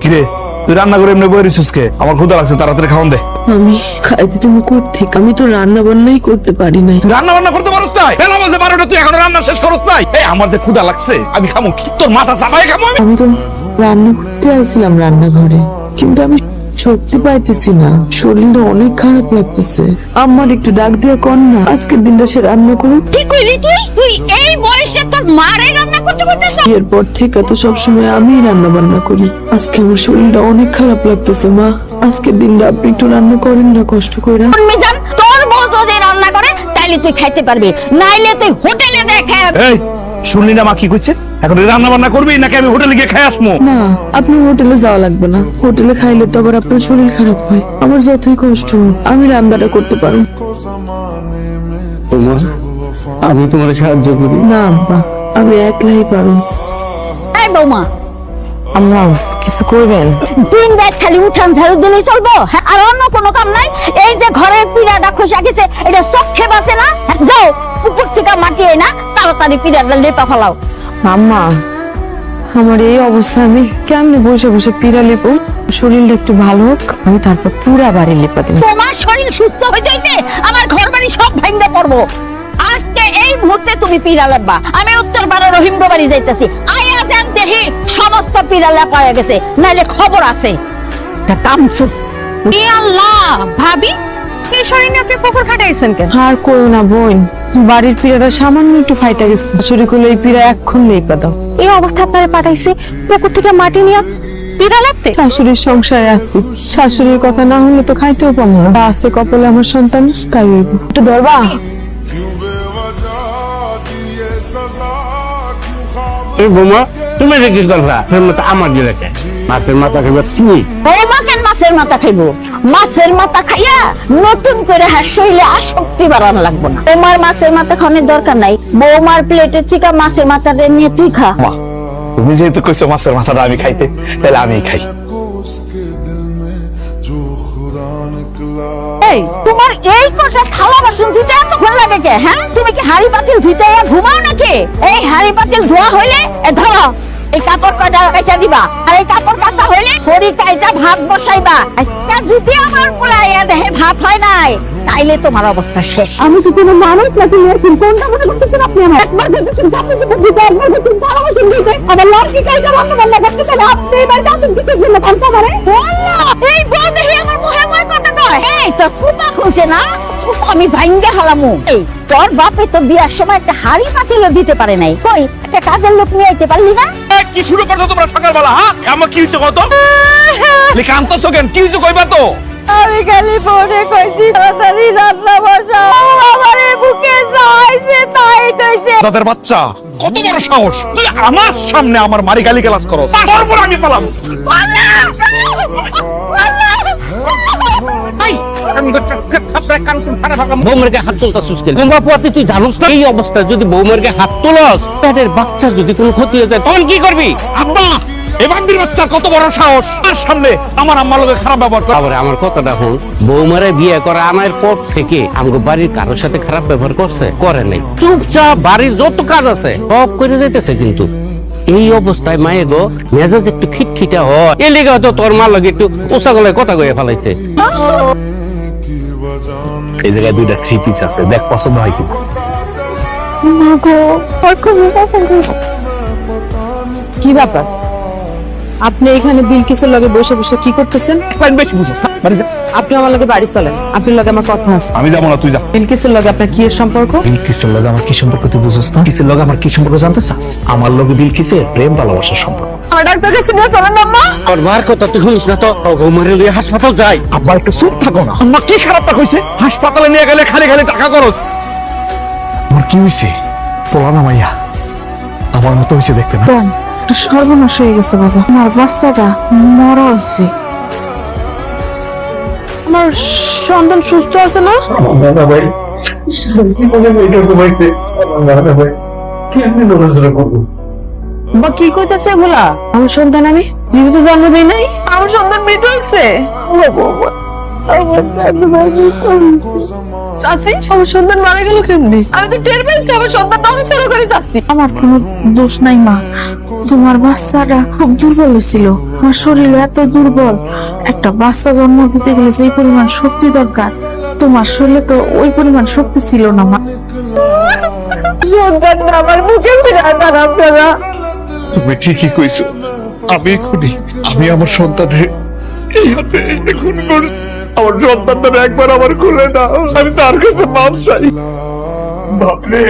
কিরে তুই রান্না করে এমনি বই রিসুস কে? আমার ক্ষুধা লাগছে, তাড়াতাড়ি খাওয়ান দে। আমি খাইতে তুমি কোত্থেকে? আমি তো রান্না বান্নাই করতে পারি নাই। তুই রান্না বান্না করতে পারছ না? বেলা বাজে 12টা, তুই এখনো রান্না শেষ করছ নাই? এই আমার যে ক্ষুধা লাগছে, আমি খামু কি? তোর মাথা চাপায় খামু আমি? আমি তো রান্না করতে আইছিলাম রান্নাঘরে, কিন্তু আমি শক্তি পাইতেছি না, শরীরটা অনেক খারাপ লাগতেছে। আমার একটু ডাক দিয়ে কর না, আজকের দিনটা সে রান্না করুক। কি কইলি তুই? তুই এই বয়সে তোর মারে রান্না করতে করতেছ? এরপর থেকে তো সবসময় আমি রান্না বান্না করি। আজকে আমার শরীরটা অনেক খারাপ লাগতেছে মা, আজকের দিনটা আপনি একটু রান্না করেন না কষ্ট করে। মিজান, তোর বউ যদি রান্না করে তাইলে তুই খাইতে পারবি, নাইলে তুই হোটেলে দেখে। এই শুনলি না মা কি কইছে? এখন রান্না বান্না করবি নাকি আমি হোটেলে গিয়ে খাই আসমু? না, আপনি হোটেলে যাওয়া লাগবে না। হোটেলে খাইলে তো আবার আপনার শরীর খারাপ হয়। আমার যতই কষ্ট হোক আমি রান্নাটা করতে পারবো। আমি তোমার সাহায্য করি। না আব্বা, আমি একলাই পারবো। এই বৌমা, আম্মা কিছু করবেন? দিন রাত খালি উঠান ঝাড়ু দিলেই চলবো? হ্যাঁ, আর অন্য কোনো কাম নাই? এই যে ঘরের পিড়াটা খসে গেছে, এটা চোখে বাঁচে না? হ্যাঁ, যাও উপর থেকে মাটি না তাড়াতাড়ি পিড়াটা লেপা ফেলাও। আম্মা, আমার এই অবস্থা আমি কেমনে বসে বসে পিড়া লেপো? শরীরটা একটু ভালো হোক, আমি তারপর পুরা বাড়ি লেপা দেবো। তোমার শরীর সুস্থ হইতে হইতে আমার ঘর বাড়ি সব ভাঙতে পড়বো। আজকে এই মুহূর্তে তুমি পিড়া লেপবা। আমি উত্তর পাড়া রহিমগো বাড়ি যাইতেছি, আয়া যান দেখি সমস্ত পিড়া লেপা হয়ে গেছে, নাইলে খবর আছে। কামচু এ আল্লাহ, ভাবি এই শরীর নিয়ে আপনি পুকুর খাটাইছেন কেন? আর কইও না বোন, বাড়ির পিড়াটা সামান্য একটু ফাইটা গেছে। শাশুড়ি কইলো এই পিড়া এক্ষণ লেপা দাও। এই অবস্থা আপনারে পাঠাইছে পুকুর থেকে মাটি নিয়ে পিড়া লাগতে? শাশুড়ির সংসারে আসছি, শাশুড়ির কথা না হলে তো খাইতেও পাবো না। আছে কপালে আমার সন্তান, তাই হইব। একটু ধরবা? এই বোমা, তুমি এটা কি করবা? আমার দিয়ে রেখে মাছের মাথা খাইবা তুমি? বৌমা কেন মাছের মাথা খাইবো? মাছের মাথা খাইয়া নতুন করে শরীরে আসক্তি বাড়ানো লাগবো না। তোমার মাছের মাথা খাওয়ানোর দরকার নাই, বৌমার প্লেটের থেকে মাছের মাথাটা নিয়ে তুই খা। মা তুমি যেহেতু কইছো মাছের মাথাটা আমি খাইতে, তাহলে আমিই খাই। এই তোমার এই কটা থালা বাসন ধুতে এতক্ষণ লাগে কে? হ্যাঁ, তুমি কি হাড়ি পাতিল ধুতে ঘুমাও নাকি? এই হাড়ি পাতিল ধোয়া হইলে ধরো এই কাপড় কয়টা কাইচা দিবা, আর এই কাপড় কাচা হইলে খড়ি কাইচা ভাত বসাইবা। আজকে যদি আমার পোলাইয়া দেহে ভাত হয় নাই, তাইলে তোমার অবস্থা শেষ। আমি তো কোনো মানুষ নাকি নিয়েছি, কোনটা মনে করতেছেন আপনি? আমার একবার দেখতেছেন কাপড় দিতে, একবার দেখতেন থালা বাসন দিতে, আবার লড়কি কাইচা রান্না করতেছেন। আপনি এবার কাপড় দিতে জন্য কোনটা পারে? আল্লাহ, এই বউ দেখি আমার মুখে মুখে কথা কয়। এই তো সুপা খুঁজে না, সুপা আমি ভাঙ্গে হালামু। এই তোর বাপে তো বিয়ার সময় একটা হাড়ি পাতিলও দিতে পারে নাই, কই একটা কাজের লোক নিয়ে আইতে পারলি না? কি শুরু করছো তোমরা সকালবেলা? হ্যাঁ আমার কি হইছে কত? কান্তছো কেন? কি হইছে কইবা তো? আমি খালি ফোনে কইছি তাড়াতাড়ি রান্না বসাও, আমার বুকে যাইছে তাই কইছে। যাদের বাচ্চা কত বড় সাহস, তুই আমার সামনে আমার মারি গালি গালাজ করো, তারপর আমি পালাম। বৌমারকে হাত তুলতাছিস কেন? বোমা পোয়াতে তুই জানোস না এই অবস্থা যদি বৌমারকে হাত তুলস, পেটের বাচ্চা যদি কোনো ক্ষতি হয়ে যায় তখন কি করবি? আব্বা এই বান্দির বাচ্চা কত বড় সাহস, তার সামনে আমার আম্মার লগে খারাপ ব্যবহার করে। আবার আমার কথাটা হল, বৌমারে বিয়ে করা আনার পর থেকে আমাকে বাড়ির কারোর সাথে খারাপ ব্যবহার করছে? করে নাই। চুপচাপ বাড়ির যত কাজ আছে সব করে যাইতেছে, কিন্তু এই অবস্থায় মায়ে গো মেজাজ একটু খিটখিটা হয়, এই লেগে হয়তো তোর মা লগে একটু ওসা গলায় কথা কয়ে ফেলাইছে। এই জায়গায় দুইটা থ্রি পিস আছে, দেখ পছন্দ হয় কি। কি ব্যাপার? আপনি এখানে বিলকিসের লগে বসে বসে কি করতেছেন? বেশি বুঝছ না, বাড়ি যা। আপনি আমার লগে বাড়ি চলেন, আপনার লগে আমার কথা আছে। আমি যাবো না, তুই যা। বিলকিসের লগে আপনার কি এর সম্পর্ক? বিলকিসের লগে আমার কি সম্পর্ক তুই বুঝছ না? কিসের লগে আমার কি সম্পর্ক জানতে চাস? আমার লগে বিলকিসের প্রেম ভালোবাসার সম্পর্ক। আমার ডাক্তার কাছে নিয়ে চলেন আম্মা। তোর মার কথা তুই শুনিস না তো? বৌমারে লিয়ে হাসপাতাল যাই। আব্বা একটু চুপ থাকো না। আম্মা কি খারাপটা কইছে? হাসপাতালে নিয়ে গেলে খালি খালি টাকা খরচ। আমার কি হইছে? পোলা না মাইয়া আমার মতো হইছে দেখতে না? একটু সর্বনাশ হয়ে গেছে বাবা, আমার বাচ্চাটা মরা হয়েছে। আমার সন্তান সুস্থ আছে না? বা কি কইতাছে এগুলা? আমার সন্তান আমি জীবিত জন্ম দেই নাই, আমার সন্তান মৃত হয়েছে। আমার সন্তান মারা গেল কেমনি? আমি তো টের পাইছি আমার সন্তান নষ্ট করে যাচ্ছি। আমার কোনো দোষ নাই মা, তোমার বাচ্চাটা খুব দুর্বল ছিল, আমার শরীর এত দুর্বল, একটা বাচ্চা জন্ম দিতে গেলে যে পরিমাণ শক্তি দরকার, তোমার শরীরে তো ওই পরিমাণ শক্তি ছিল না মা। সন্তানটা আমার মুখে ফিরা দেন আপনারা। তুমি ঠিকই কইছো, আমি খুনি। আমি আমার সন্তানের এই হাতে খুন করছি। আমার সন্তানটা একবার আমার খুলে দাও, আমি তার কাছে মাপ চাই। বাপরে,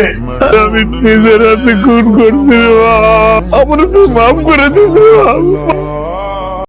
আমি নিজের হাতে খুন করছি রে বাপ, আমার তুই মাফ করে দিস রে বাপ।